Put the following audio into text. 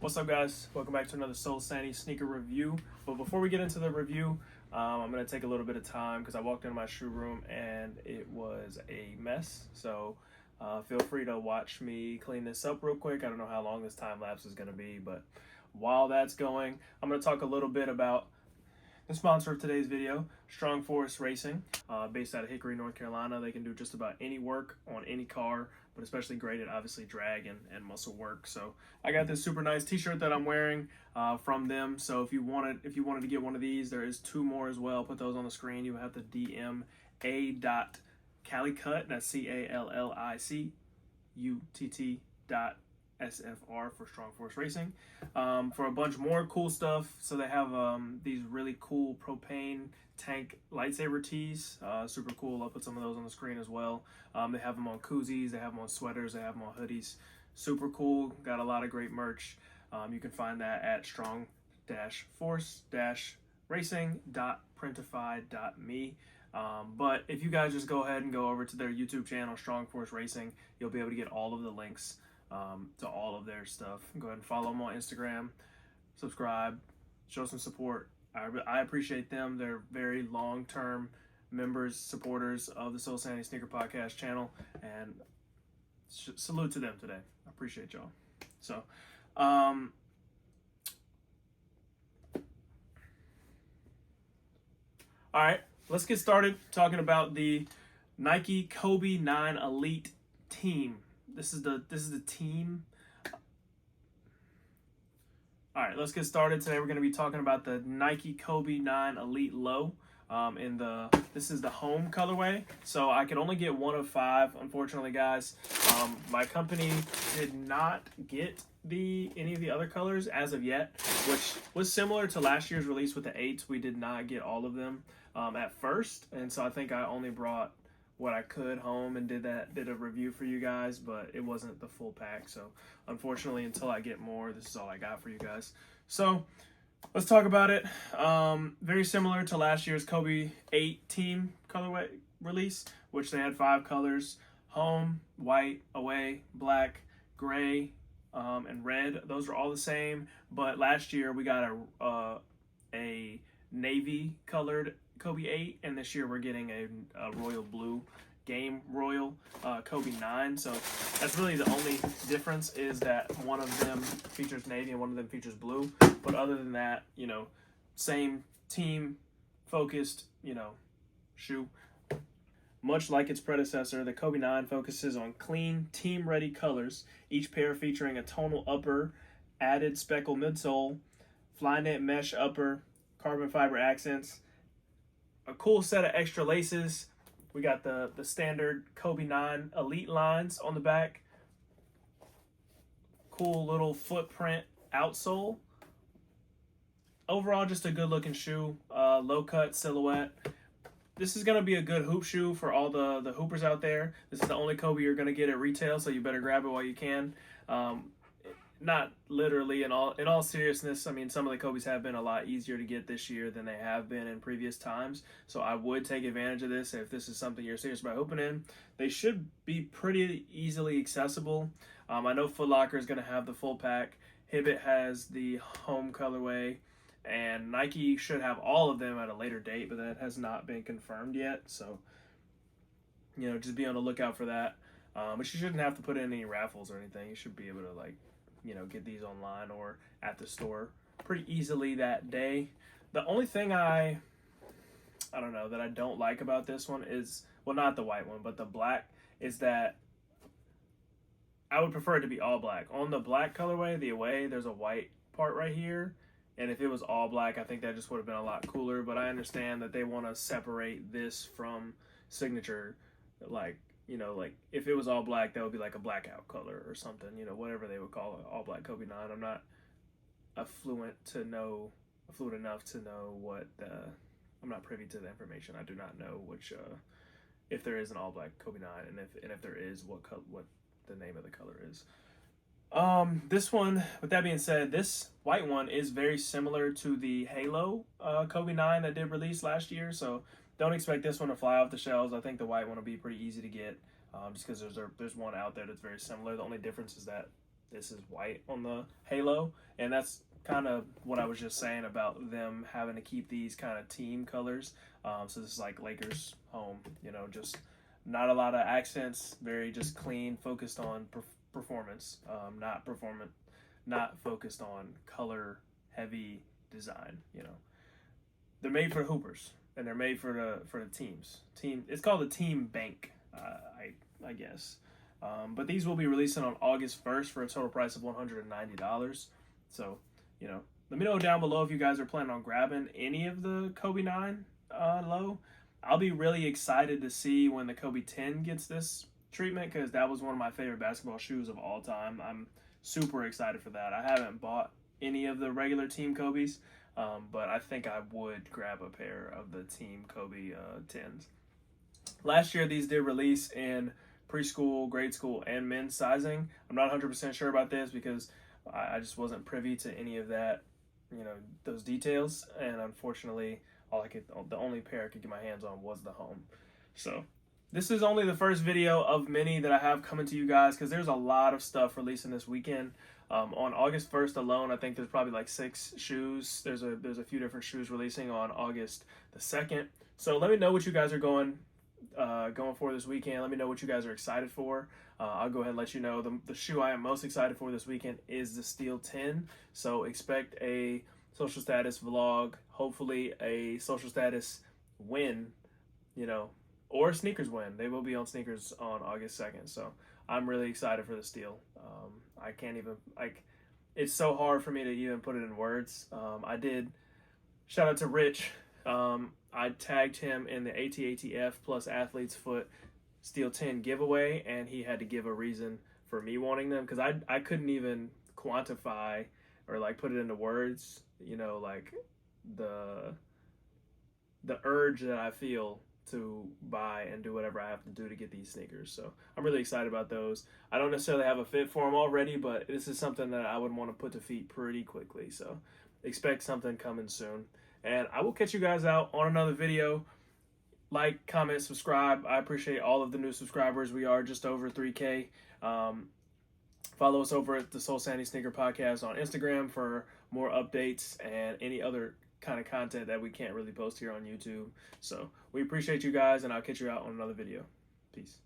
What's up, guys? Welcome back to another Soul Sandy sneaker review. But before we get into the review, I'm going to take a little bit of time because I walked into my shoe room and it was a mess. So feel free to watch me clean this up real quick. I don't know how long this time lapse is going to be, but while that's going, I'm going to talk a little bit about the sponsor of today's video, Strong Force Racing, based out of Hickory, North Carolina. They can do just about any work on any car, but especially great at obviously drag and muscle work. So I got this super nice t-shirt that I'm wearing from them. So if you wanted to get one of these, there is two more as well. Put those on the screen. You have to DM a.callicut, that's CALLICUTT.SFR for Strong Force Racing, for a bunch more cool stuff. So they have these really cool propane tank lightsaber tees, super cool. I'll put some of those on the screen as well. They have them on koozies, they have them on sweaters, they have them on hoodies. Super cool. Got a lot of great merch. You can find that at strong-force-racing.printify.me. But if you guys just go ahead and go over to their YouTube channel, Strong Force Racing, you'll be able to get all of the links to all of their stuff. Go ahead and follow them on Instagram, subscribe, show some support. I appreciate them. They're very long-term members, supporters of the Soul Sandy Sneaker Podcast channel, and salute to them today. I appreciate y'all. So, all right, let's get started talking about the Nike Kobe 9 Elite team. This is the team. All right, let's get started. Today we're going to be talking about the Nike Kobe 9 Elite Low. This is the home colorway, so I could only get one of 5, unfortunately, guys. My company did not get any of the other colors as of yet, which was similar to last year's release with the 8s. We did not get all of them at first, and so I think I only brought what I could home and did a review for you guys, but it wasn't the full pack. So unfortunately, until I get more, this is all I got for you guys. So let's talk about it. Very similar to last year's Kobe 8 team colorway release, which they had 5 colors: home, white, away, black, gray, and red. Those are all the same, but last year we got a navy colored Kobe 8, and this year we're getting a royal blue game royal Kobe 9. So that's really the only difference, is that one of them features navy and one of them features blue. But other than that, same team focused, shoe. Much like its predecessor, the Kobe 9 focuses on clean, team-ready colors, each pair featuring a tonal upper, added speckle midsole, Flyknit mesh upper, carbon fiber accents, a cool set of extra laces. We got the standard Kobe 9 Elite lines on the back. Cool little footprint outsole. Overall, just a good looking shoe. Low cut silhouette. This is going to be a good hoop shoe for all the hoopers out there. This is the only Kobe you're going to get at retail, so you better grab it while you can. Not literally, in all seriousness. I mean, some of the Kobe's have been a lot easier to get this year than they have been in previous times. So I would take advantage of this if this is something you're serious about hooping in. They should be pretty easily accessible. I know Foot Locker is going to have the full pack. Hibbett has the home colorway, and Nike should have all of them at a later date, but that has not been confirmed yet. So, just be on the lookout for that. But you shouldn't have to put in any raffles or anything. You should be able to get these online or at the store pretty easily that day. The only thing I don't know that I don't like about this one is, well, not the white one, but the black, is that I would prefer it to be all black. On the black colorway, the away, there's a white part right here, and if it was all black, I think that just would have been a lot cooler. But I understand that they want to separate this from signature, like if it was all black, that would be like a blackout color or something, whatever they would call it, all black Kobe 9. I'm not affluent enough to know what I'm not privy to the information. I do not know which if there is an all black Kobe 9, and if there is, what the name of the color is. This one, with that being said, this white one is very similar to the Halo Kobe 9 that did release last year, so don't expect this one to fly off the shelves. I think the white one will be pretty easy to get, just because there's one out there that's very similar. The only difference is that this is white on the halo, and that's kind of what I was just saying about them having to keep these kind of team colors. So this is like Lakers home, just not a lot of accents, very just clean, focused on performance, not focused on color heavy design. They're made for hoopers, and they're made for the teams. It's called the team bank, I guess. But these will be releasing on August 1st for a total price of $190. So, let me know down below if you guys are planning on grabbing any of the Kobe 9 low. I'll be really excited to see when the Kobe 10 gets this treatment, because that was one of my favorite basketball shoes of all time. I'm super excited for that. I haven't bought any of the regular Team Kobe's, but I think I would grab a pair of the Team Kobe 10s. Last year, these did release in preschool, grade school, and men's sizing. I'm not 100% sure about this because I just wasn't privy to any of that, those details. And unfortunately, the only pair I could get my hands on was the home. So this is only the first video of many that I have coming to you guys, because there's a lot of stuff releasing this weekend. On August 1st alone, I think there's probably like 6 shoes. There's a few different shoes releasing on August the 2nd. So let me know what you guys are going for this weekend. Let me know what you guys are excited for. I'll go ahead and let you know. The shoe I am most excited for this weekend is the Steel 10. So expect a social status vlog, hopefully a social status win, or a sneakers win. They will be on sneakers on August 2nd. So I'm really excited for the Steel. I can't even, it's so hard for me to even put it in words. I did, shout out to Rich. I tagged him in the ATATF plus Athlete's Foot Steel 10 giveaway, and he had to give a reason for me wanting them, because I couldn't even quantify or put it into words, the urge that I feel to buy and do whatever I have to do to get these sneakers. So I'm really excited about those. I don't necessarily have a fit for them already, but this is something that I would want to put to feet pretty quickly. So expect something coming soon. And I will catch you guys out on another video. Like, comment, subscribe. I appreciate all of the new subscribers. We are just over 3K. Follow us over at the Soul Sandy Sneaker Podcast on Instagram for more updates and any other kind of content that we can't really post here on YouTube. So we appreciate you guys, and I'll catch you out on another video. Peace.